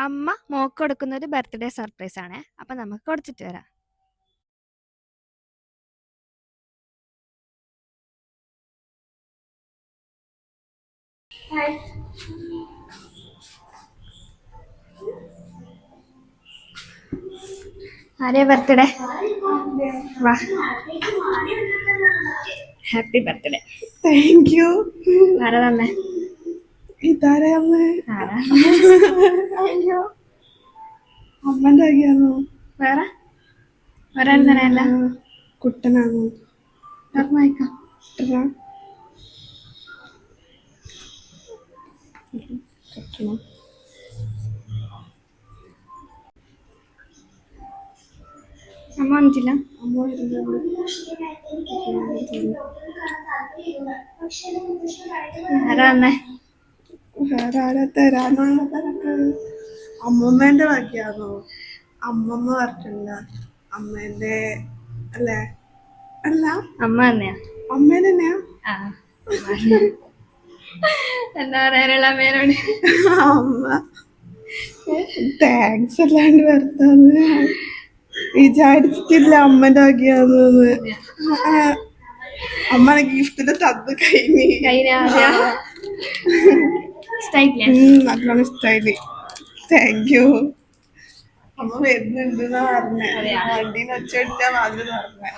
അമ്മ മോക്ക് കൊടുക്കുന്ന ഒരു ബർത്ത്ഡേ സർപ്രൈസ് ആണ്. അപ്പൊ നമുക്ക് കൊടുത്തിട്ട് വരാം. ആരെയാ ബർത്ത്ഡേ? വാ, ഹാപ്പി ബർത്ത്ഡേ. Thank you. ആരാ തന്നെ? ഇതാരാ അമ്മ? ആരാ? അയ്യോ, അമ്മന്റെ ആകിയാണോ? വേറെ ഒരാൾ തന്നെയല്ല. കുട്ടനാണോ? വായിക്കാം. അമ്മ വന്നിട്ടില്ല. ആരാ വന്നേ? വേറെ ആരാ തരാനുള്ള തിരക്ക്? അമ്മമ്മേന്റെ ബാക്കിയാണോ? അമ്മമ്മ പറഞ്ഞില്ല. അമ്മേന്റെ അല്ലേ? അല്ല, അമ്മ തന്നെയാ. അമ്മേനെ തന്നെയാ. എന്താ പറയാനുള്ള അമ്മേനോട്? അമ്മ താങ്ക്സ് അല്ലാണ്ട് വരുത്താന്ന് വിചാരിച്ചിട്ടില്ല അമ്മന്റെ ആകിയാന്ന്. അമ്മ ഗിഫ്റ്റിന്റെ തന്ന് നല്ലോണം ഇഷ്ടായില്ലേ? Thank you. അമ്മ വരുന്നുണ്ട് എന്നാ പറഞ്ഞേ. വണ്ടീന്ന് ഒച്ചടിച്ച മാതിരി പറഞ്ഞേ.